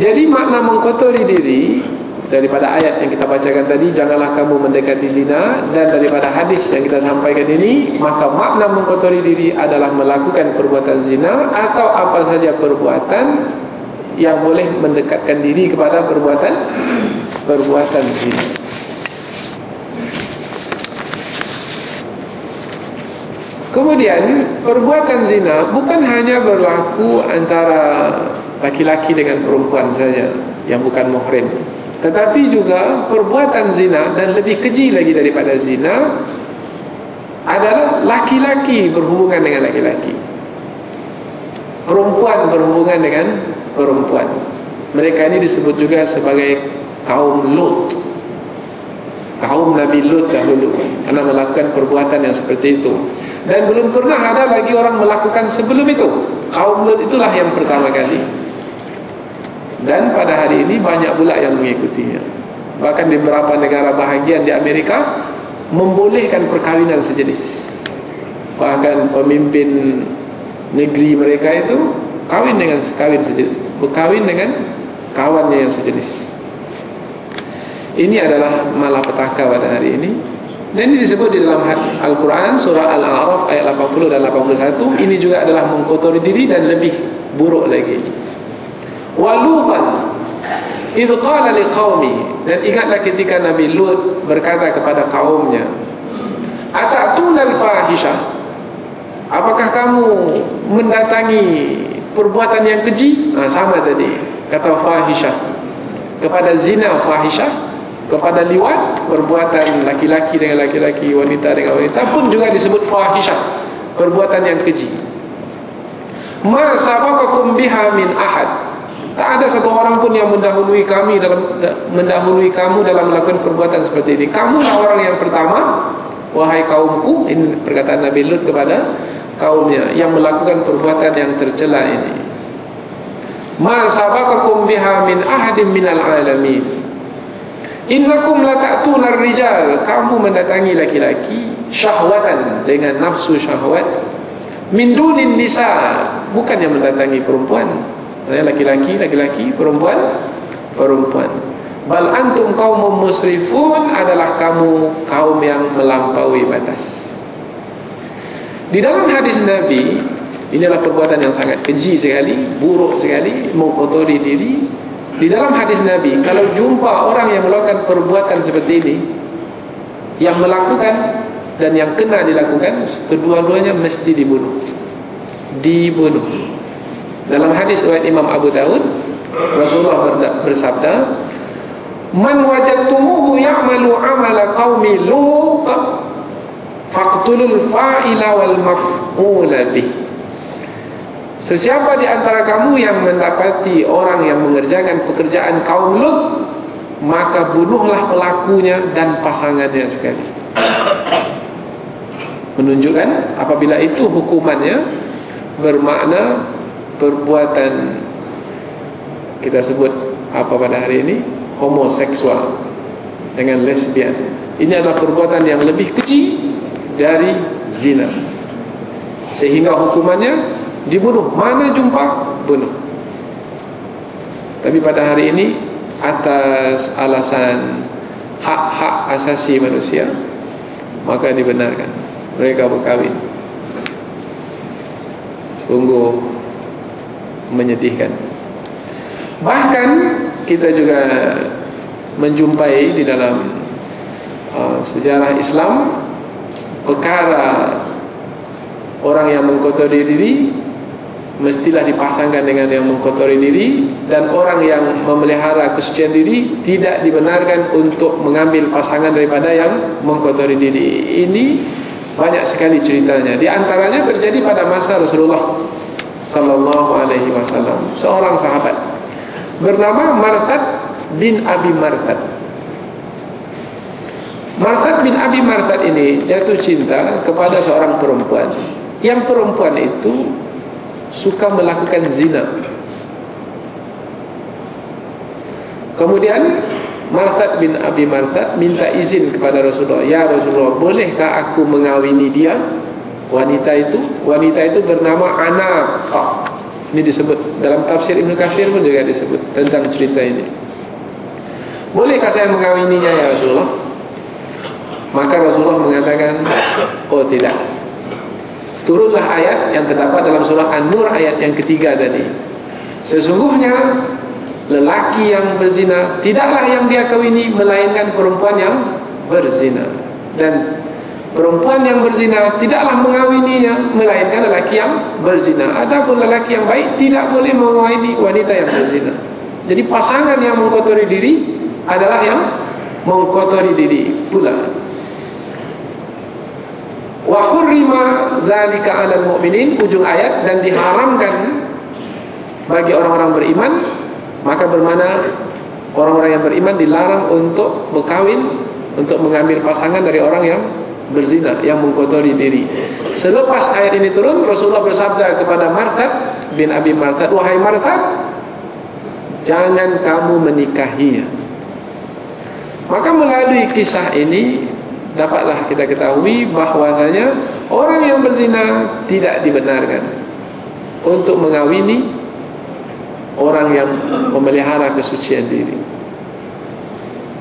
Jadi makna mengkotori diri daripada ayat yang kita bacakan tadi, janganlah kamu mendekati zina, dan daripada hadis yang kita sampaikan ini, maka makna mengkotori diri adalah melakukan perbuatan zina atau apa saja perbuatan yang boleh mendekatkan diri kepada perbuatan zina. Kemudian perbuatan zina bukan hanya berlaku antara laki-laki dengan perempuan saja yang bukan muhrim, tetapi juga perbuatan zina, dan lebih keji lagi daripada zina, adalah laki-laki berhubungan dengan laki-laki, perempuan berhubungan dengan perempuan. Mereka ini disebut juga sebagai kaum Lut, kaum Nabi Lut dahulu, karena melakukan perbuatan yang seperti itu. Dan belum pernah ada lagi orang melakukan sebelum itu. Kaum Lut itulah yang pertama kali. Dan pada hari ini banyak pula yang mengikutinya. Bahkan di beberapa negara bahagian di Amerika membolehkan perkawinan sejenis. Bahkan pemimpin negeri mereka itu berkawin dengan kawannya yang sejenis. Ini adalah malapetaka pada hari ini. Dan ini disebut di dalam Al-Quran surah Al-A'raf ayat 80 dan 81. Ini juga adalah mengkotori diri dan lebih buruk lagi. Walutan idh qala liqaumihi, dan ingatlah ketika Nabi Lut berkata kepada kaumnya, atatuna al-fahisha, apakah kamu mendatangi perbuatan yang keji? Sama tadi kata fahisha, kepada zina fahisha, kepada liwat perbuatan laki-laki dengan laki-laki, wanita dengan wanita pun juga disebut fahisha, perbuatan yang keji. Ma sabaqakum biha min ahad, tak ada satu orang pun yang mendahului kamu dalam melakukan perbuatan seperti ini. Kamulah orang yang pertama, wahai kaumku. Ini perkataan Nabi Lut kepada kaumnya yang melakukan perbuatan yang tercela ini. Ma sabaqakum biha min ahadin minal alamin, innakum lata'tuna ar-rijal, kamu mendatangi laki-laki syahwatan, dengan nafsu syahwat, min dunin nisa, bukan yang mendatangi perempuan. Laki-laki, perempuan. Bal antum qaumun musrifun, adalah kamu kaum yang melampaui batas. Di dalam hadis Nabi, inilah perbuatan yang sangat keji sekali, buruk sekali, mengkotori diri. Di dalam hadis Nabi, kalau jumpa orang yang melakukan perbuatan seperti ini, yang melakukan dan yang kena dilakukan, kedua-duanya mesti dibunuh. Dalam hadis riwayat Imam Abu Dawud, Rasulullah bersabda, man wajadtumuhu ya'malu amala qaumi Lut faqtulul fa'ila wal maf'ula bih. Sesiapa di antara kamu yang mendapati orang yang mengerjakan pekerjaan kaum Lut, maka bunuhlah pelakunya dan pasangannya sekali. Menunjukkan apabila itu hukumannya bermakna perbuatan, kita sebut apa pada hari ini, homoseksual dengan lesbian. Ini adalah perbuatan yang lebih keji dari zina, sehingga hukumannya dibunuh. Mana jumpa, bunuh. Tapi pada hari ini, atas alasan hak-hak asasi manusia, maka dibenarkan mereka berkahwin. Sungguh menyedihkan. Bahkan kita juga menjumpai di dalam sejarah Islam perkara orang yang mengkotori diri mestilah dipasangkan dengan yang mengkotori diri, dan orang yang memelihara kesucian diri tidak dibenarkan untuk mengambil pasangan daripada yang mengkotori diri. Ini banyak sekali ceritanya. Di antaranya terjadi pada masa Rasulullah sallallahu alaihi wasallam. Seorang sahabat bernama Marthad bin Abi Marthad. Marthad bin Abi Marthad ini jatuh cinta kepada seorang perempuan. Yang perempuan itu suka melakukan zina. Kemudian Marthad bin Abi Marthad minta izin kepada Rasulullah, ya Rasulullah, bolehkah aku mengawini dia, wanita itu? Wanita itu bernama Anaqah. Ini disebut dalam tafsir Ibnu Katsir pun juga disebut tentang cerita ini. Bolehkah saya mengawininya ya Rasulullah? Maka Rasulullah mengatakan, oh tidak. Turunlah ayat yang terdapat dalam surah An-Nur ayat yang ketiga tadi. Sesungguhnya lelaki yang berzina tidaklah yang dia kawini, melainkan perempuan yang berzina. Dan perempuan yang berzina tidaklah mengawininya, melainkan lelaki yang berzina. Adapun lelaki yang baik tidak boleh mengawini wanita yang berzina. Jadi pasangan yang mengkotori diri adalah yang mengkotori diri pula. Wa hurrima dzalika 'alal mu'minin, ujung ayat, dan diharamkan bagi orang-orang beriman. Maka bermakna orang-orang yang beriman dilarang untuk berkawin, untuk mengambil pasangan dari orang yang berzina, yang mengkotori diri. Selepas ayat ini turun, Rasulullah bersabda kepada Marthad bin Abi Marthad, wahai Marthad, jangan kamu menikahinya. Maka melalui kisah ini dapatlah kita ketahui bahwasanya orang yang berzina tidak dibenarkan untuk mengawini orang yang memelihara kesucian diri.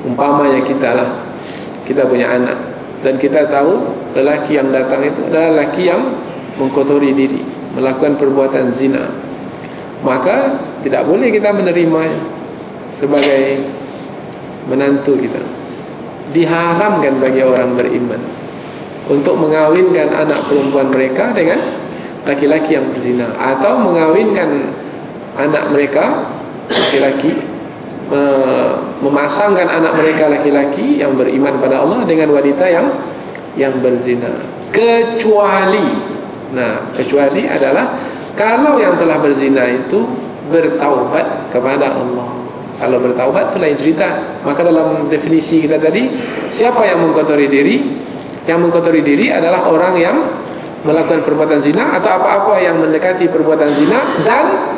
Umpamanya kita punya anak dan kita tahu lelaki yang datang itu adalah lelaki yang mengkotori diri, melakukan perbuatan zina, maka tidak boleh kita menerimanya sebagai menantu kita. Diharamkan bagi orang beriman untuk mengawinkan anak perempuan mereka dengan laki-laki yang berzina, atau mengawinkan anak mereka laki-laki, memasangkan anak mereka laki-laki yang beriman pada Allah dengan wanita yang berzina. Kecuali adalah kalau yang telah berzina itu bertaubat kepada Allah. Kalau bertaubat itu lain cerita. Maka dalam definisi kita tadi, siapa yang mengkotori diri? Yang mengkotori diri adalah orang yang melakukan perbuatan zina atau apa-apa yang mendekati perbuatan zina dan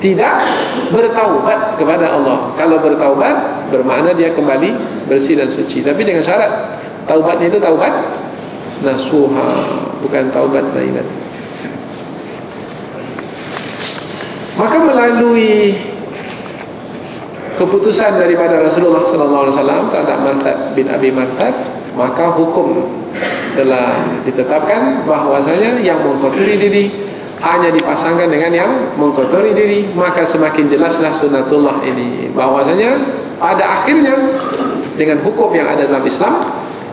tidak bertaubat kepada Allah. Kalau bertaubat bermakna dia kembali bersih dan suci, tapi dengan syarat taubatnya itu taubat nasuha, bukan taubat lainan. Maka melalui keputusan daripada Rasulullah SAW terhadap Marthad bin Abi Marthad, maka hukum telah ditetapkan bahwasanya yang mengkotori diri hanya dipasangkan dengan yang mengkotori diri. Maka semakin jelaslah sunatullah ini, bahwasanya pada akhirnya dengan hukum yang ada dalam Islam,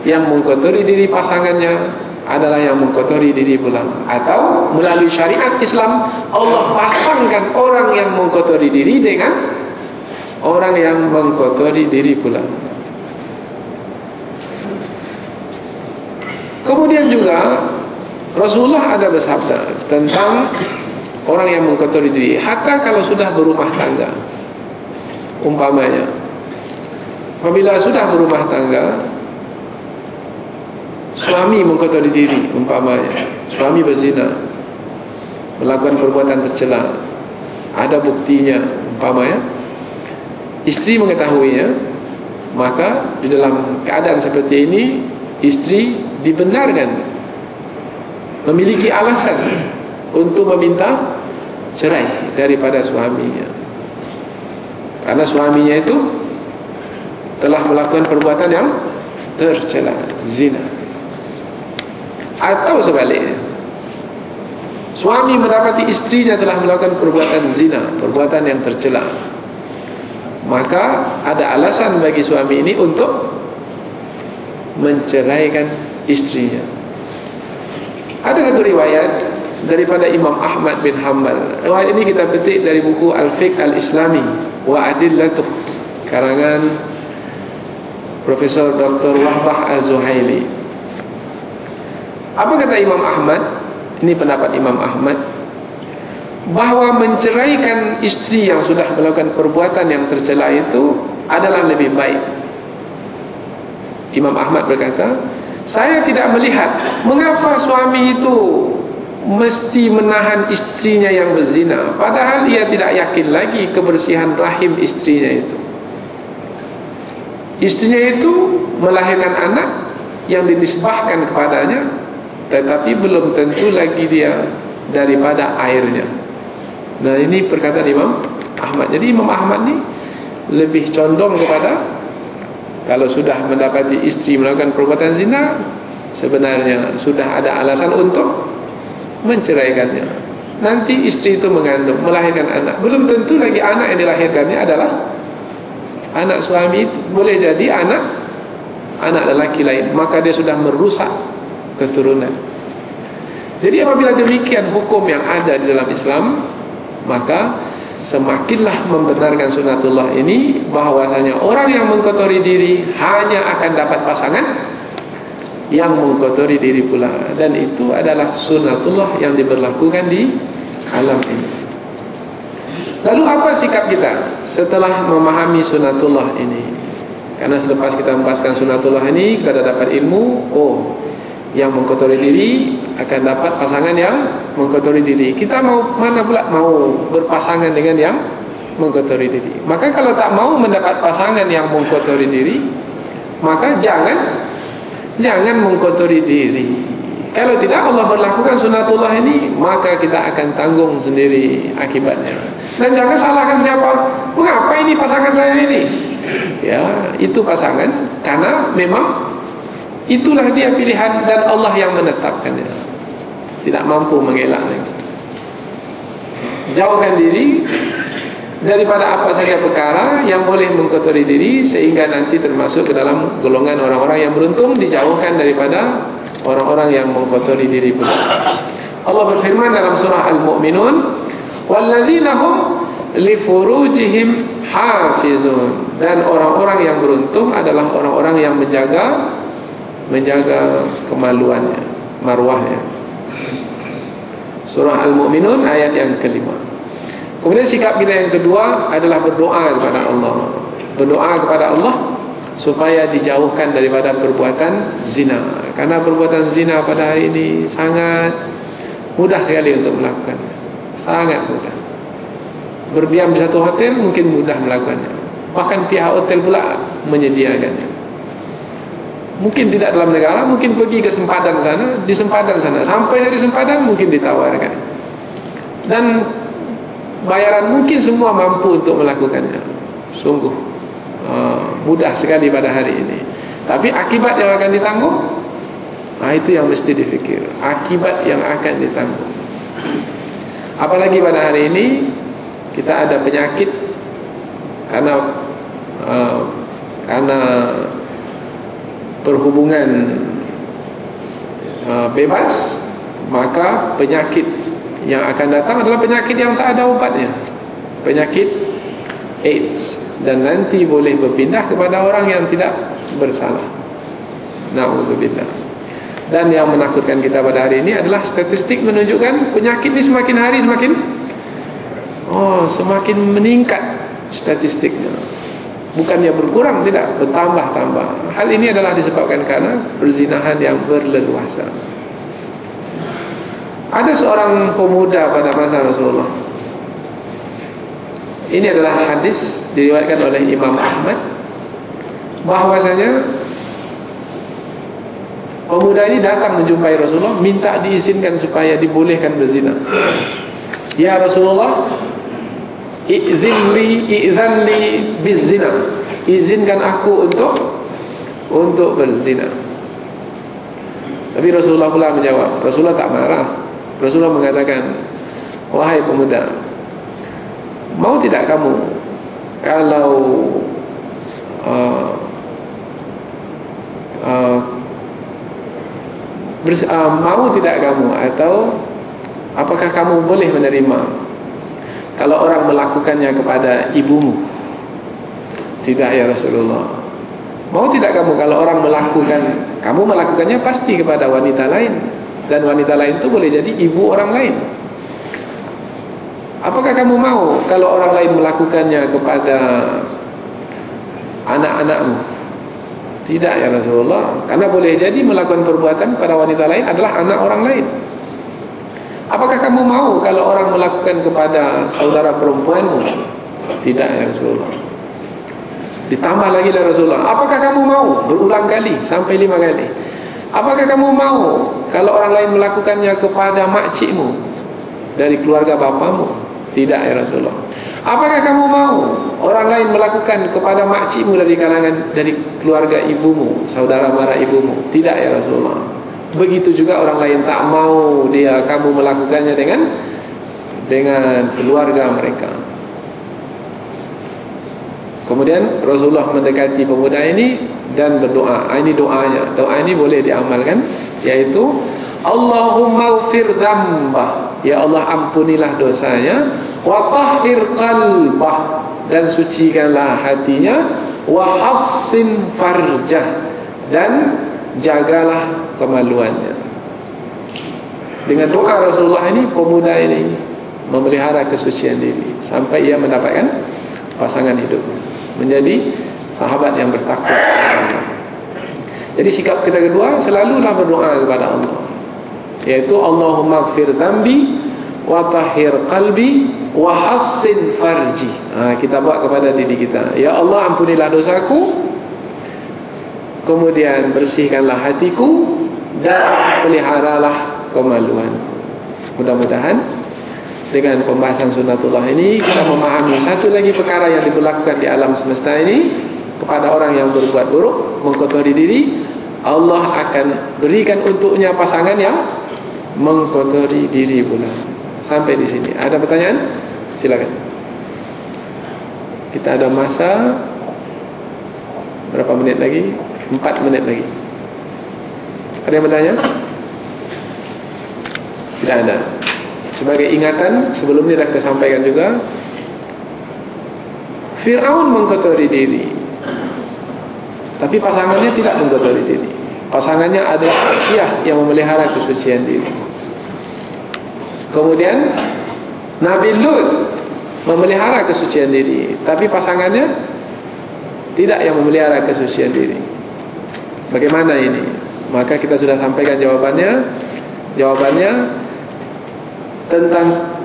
yang mengkotori diri pasangannya adalah yang mengkotori diri pula. Atau melalui syariat Islam, Allah pasangkan orang yang mengkotori diri dengan orang yang mengkotori diri pula. Kemudian juga Rasulullah ada bersabda tentang orang yang mengkotori diri, hatta kalau sudah berumah tangga. Umpamanya, apabila sudah berumah tangga, suami mengkotori diri, umpamanya suami berzina, melakukan perbuatan tercela, ada buktinya, umpamanya istri mengetahuinya, maka di dalam keadaan seperti ini istri dibenarkan memiliki alasan untuk meminta cerai daripada suaminya, karena suaminya itu telah melakukan perbuatan yang tercela, zina. Atau sebaliknya, suami mendapati istrinya telah melakukan perbuatan zina, perbuatan yang tercela, maka ada alasan bagi suami ini untuk menceraikan istrinya. Ada satu riwayat daripada Imam Ahmad bin Hanbal. Riwayat ini kita petik dari buku Al-Fiqh Al-Islami wa Adillatuh, karangan Profesor Dr. Wahbah Az-Zuhaili. Apa kata Imam Ahmad? Ini pendapat Imam Ahmad, bahwa menceraikan istri yang sudah melakukan perbuatan yang tercela itu adalah lebih baik. Imam Ahmad berkata, saya tidak melihat mengapa suami itu mesti menahan istrinya yang berzina, padahal ia tidak yakin lagi kebersihan rahim istrinya itu. Istrinya itu melahirkan anak yang dinisbahkan kepadanya, tetapi belum tentu lagi dia daripada airnya. Nah, ini perkataan Imam Ahmad. Jadi Imam Ahmad ni lebih condong kepada kalau sudah mendapati isteri melakukan perbuatan zina, sebenarnya sudah ada alasan untuk menceraikannya. Nanti isteri itu mengandung, melahirkan anak, belum tentu lagi anak yang dilahirkannya adalah anak suami itu. Boleh jadi anak lelaki lain, maka dia sudah merusak keturunan. Jadi apabila demikian hukum yang ada di dalam Islam, maka semakinlah membenarkan sunatullah ini, bahwasanya orang yang mengkotori diri hanya akan dapat pasangan yang mengkotori diri pula, dan itu adalah sunatullah yang diberlakukan di alam ini. Lalu apa sikap kita setelah memahami sunatullah ini? Karena selepas kita membahaskan sunatullah ini, kita dah dapat ilmu, yang mengkotori diri akan dapat pasangan yang mengkotori diri. Kita mau mana pula? Mau berpasangan dengan yang mengkotori diri. Maka kalau tak mau mendapat pasangan yang mengkotori diri, maka jangan mengkotori diri. Kalau tidak Allah berlakukan sunatullah ini, maka kita akan tanggung sendiri akibatnya. Dan jangan salahkan siapa, mengapa ini pasangan saya ini? Ya, itu pasangan karena memang itulah dia pilihan dan Allah yang menetapkannya. Tidak mampu mengelak lagi. Jauhkan diri daripada apa saja perkara yang boleh mengkotori diri, sehingga nanti termasuk ke dalam golongan orang-orang yang beruntung, dijauhkan daripada orang-orang yang mengkotori diri pula. Allah berfirman dalam surah Al-Mu'minun, walladzina hum li furujihim hafizun, dan orang-orang yang beruntung adalah orang-orang yang menjaga kemaluannya, marwahnya. Surah Al-Mu'minun ayat yang kelima. Kemudian sikap kita yang kedua adalah berdoa kepada Allah. Berdoa kepada Allah supaya dijauhkan daripada perbuatan zina. Karena perbuatan zina pada hari ini sangat mudah sekali untuk melakukannya. Sangat mudah. Berdiam di satu hotel mungkin mudah melakukannya. Bahkan pihak hotel pula menyediakannya. Mungkin tidak dalam negara, mungkin pergi ke sempadan sana, di sempadan sana, sampai dari sempadan mungkin ditawarkan. Dan bayaran mungkin semua mampu untuk melakukannya. Sungguh mudah sekali pada hari ini. Tapi akibat yang akan ditanggung, itu yang mesti difikir. Akibat yang akan ditanggung. Apalagi pada hari ini kita ada penyakit karena perhubungan bebas, maka penyakit yang akan datang adalah penyakit yang tak ada obatnya, penyakit AIDS, dan nanti boleh berpindah kepada orang yang tidak bersalah. Na'udzubillah. Dan yang menakutkan kita pada hari ini adalah statistik menunjukkan penyakit ini semakin hari semakin meningkat statistiknya. Bukannya berkurang, tidak, bertambah-tambah. Hal ini adalah disebabkan karena perzinahan yang berleluasa. Ada seorang pemuda pada masa Rasulullah. Ini adalah hadis diriwayatkan oleh Imam Ahmad, bahwasanya pemuda ini datang menjumpai Rasulullah, minta diizinkan supaya dibolehkan berzina. Ya Rasulullah, i'zanli bizina, izinkan aku untuk berzina. Tapi Rasulullah pula menjawab. Rasulullah tak marah. Rasulullah mengatakan, wahai pemuda, mau tidak kamu kalau mau tidak kamu, atau apakah kamu boleh menerima kalau orang melakukannya kepada ibumu? Tidak ya Rasulullah. Mau tidak kamu kalau orang kamu melakukannya pasti kepada wanita lain, dan wanita lain itu boleh jadi ibu orang lain. Apakah kamu mau kalau orang lain melakukannya kepada anak-anakmu? Tidak ya Rasulullah, karena boleh jadi melakukan perbuatan pada wanita lain adalah anak orang lain. Apakah kamu mau kalau orang melakukan kepada saudara perempuanmu? Tidak ya Rasulullah. Ditambah lagi oleh Rasulullah, apakah kamu mau? Berulang kali, sampai 5 kali. Apakah kamu mau kalau orang lain melakukannya kepada makcikmu dari keluarga bapamu? Tidak ya Rasulullah. Apakah kamu mau orang lain melakukan kepada makcikmu dari kalangan, dari keluarga ibumu, saudara mara ibumu? Tidak ya Rasulullah. Begitu juga orang lain tak mau kamu melakukannya dengan keluarga mereka. Kemudian Rasulullah mendekati pemuda ini dan berdoa. Ini doanya. Doa ini boleh diamalkan, yaitu Allahumma ghfir dzambah, ya Allah ampunilah dosanya, wa tahhir qalbah, dan sucikanlah hatinya, wa hassin farjah, dan jagalah kemaluannya. Dengan doa Rasulullah ini, pemuda ini memelihara kesucian diri sampai ia mendapatkan pasangan hidup, menjadi sahabat yang bertakwa. Jadi sikap kita kedua, selalulah berdoa kepada Allah, yaitu Allahumma ghfir dzambi wa tahhir qalbi wa hassin farji. Kita buat kepada diri kita, ya Allah ampunilah dosaku, kemudian bersihkanlah hatiku, dan peliharalah kemaluan. Mudah-mudahan dengan pembahasan sunnatullah ini kita memahami satu lagi perkara yang diberlakukan di alam semesta ini kepada orang yang berbuat buruk, mengkotori diri. Allah akan berikan untuknya pasangan yang mengkotori diri pula. Sampai di sini. Ada pertanyaan? Silakan. Kita ada masa berapa menit lagi? 4 menit lagi. Ada yang bertanya? Tidak ada. Sebagai ingatan, sebelumnya dah kita sampaikan juga, Fir'aun mengkotori diri, tapi pasangannya tidak mengkotori diri. Pasangannya adalah Asyah yang memelihara kesucian diri. Kemudian Nabi Lut memelihara kesucian diri, tapi pasangannya tidak yang memelihara kesucian diri. Bagaimana ini? Maka kita sudah sampaikan jawabannya. Jawabannya tentang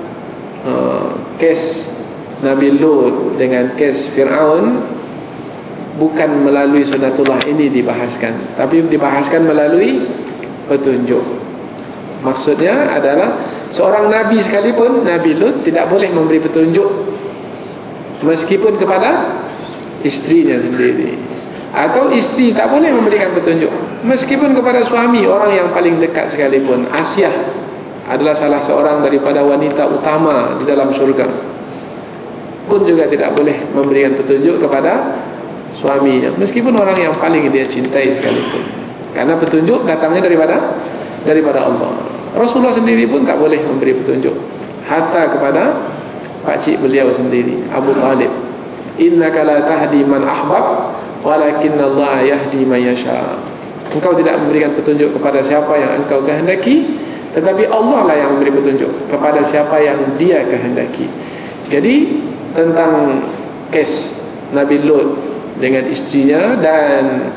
kes Nabi Lut dengan kes Fir'aun bukan melalui sunnatullah ini dibahaskan, tapi dibahaskan melalui petunjuk. Maksudnya adalah seorang Nabi sekalipun, Nabi Lut tidak boleh memberi petunjuk meskipun kepada istrinya sendiri, atau istri tak boleh memberikan petunjuk meskipun kepada suami, orang yang paling dekat sekalipun. Asyah adalah salah seorang daripada wanita utama di dalam surga, pun juga tidak boleh memberikan petunjuk kepada suaminya, meskipun orang yang paling dia cintai sekalipun, karena petunjuk datangnya daripada Allah. Rasulullah sendiri pun tak boleh memberi petunjuk, hatta kepada pakcik beliau sendiri, Abu Talib. Innaka la tahdi man ahbab, walakinna Allah yahdi man yasha. Engkau tidak memberikan petunjuk kepada siapa yang engkau kehendaki, tetapi Allah lah yang memberi petunjuk kepada siapa yang dia kehendaki. Jadi tentang kes Nabi Lut dengan istrinya dan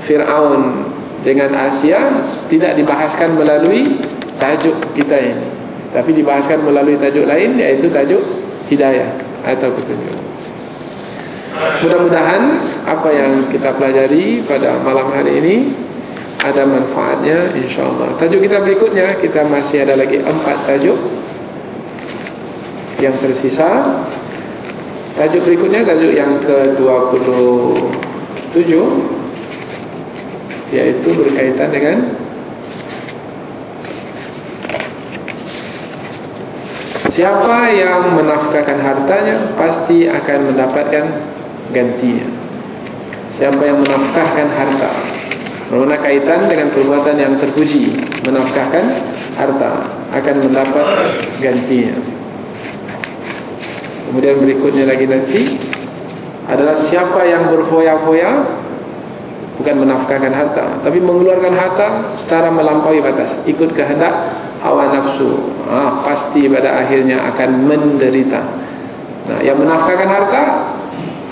Fir'aun dengan Asia tidak dibahaskan melalui tajuk kita ini, tapi dibahaskan melalui tajuk lain, yaitu tajuk hidayah atau petunjuk. Mudah-mudahan apa yang kita pelajari pada malam hari ini ada manfaatnya, insyaAllah. Tajuk kita berikutnya, kita masih ada lagi 4 tajuk yang tersisa. Tajuk berikutnya, tajuk yang ke-27, yaitu berkaitan dengan siapa yang menafkahkan hartanya pasti akan mendapatkan gantinya. Siapa yang menafkahkan harta, karena kaitan dengan perbuatan yang terpuji, menafkahkan harta, akan mendapat gantinya. Kemudian berikutnya lagi nanti adalah siapa yang berfoya-foya, bukan menafkahkan harta, tapi mengeluarkan harta secara melampaui batas, ikut kehendak hawa nafsu, pasti pada akhirnya akan menderita. Nah, yang menafkahkan harta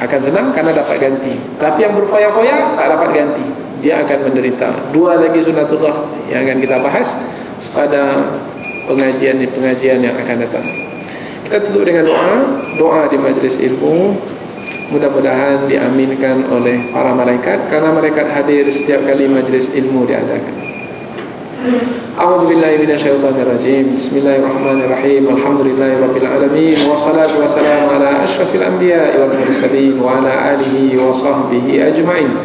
akan senang karena dapat ganti, tapi yang berfoya-foya tak dapat ganti, dia akan menderita. 2 lagi sunnatullah yang akan kita bahas pada pengajian yang akan datang. Kita tutup dengan doa di majlis ilmu. Mudah-mudahan diaminkan oleh para malaikat, karena malaikat hadir setiap kali majlis ilmu diadakan. A'udzu billahi minasyaitonir rajim. Bismillahirrahmanirrahim. Alhamdulillahirabbil alamin wassalatu wassalamu ala asyrafil anbiya'i wal mursalin wa ala alihi wa sahbihi ajma'in.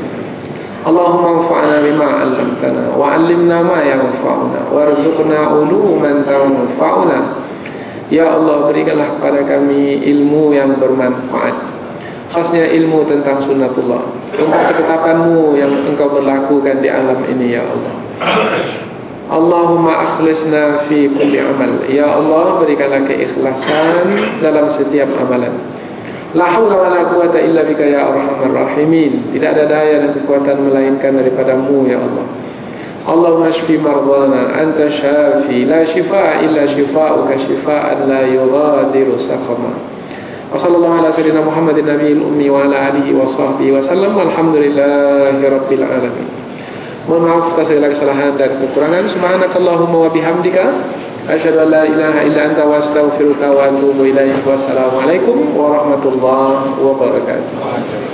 Allahumma anfa'na bima 'allamtana wa 'allimna ma yanfa'una warzuqna uluman tanfa'una. Ya Allah, berikanlah kepada kami ilmu yang bermanfaat, khasnya ilmu tentang sunnatullah, tentang ketetapan-Mu yang Engkau berlakukan di alam ini, ya Allah. Allahumma akhlisna fi kulli amal. Ya Allah, berikanlah keikhlasan dalam setiap amalan. La haula wa la quwata illa bika ya arhamar rahimin. Tidak ada daya dan kekuatan melainkan daripada-Mu, ya Allah. Allahumma shfi mardana, anta syafi, la shifaa illa shifauka shifaan la yughadiru saqama. Wa sallallahu ala sayyidina Muhammadin nabiyil ummi wa ala alihi wa sahbihi wa sallam. Walhamdulillahi rabbil alamin. Mohon maaf atas segala kesalahan dan kekurangan. Subhanakallahumma wa bihamdika asyhadu an la ilaha illa anta wa astaghfiruka wa atubu ilaik. Wassalamualaikum warahmatullahi wabarakatuh.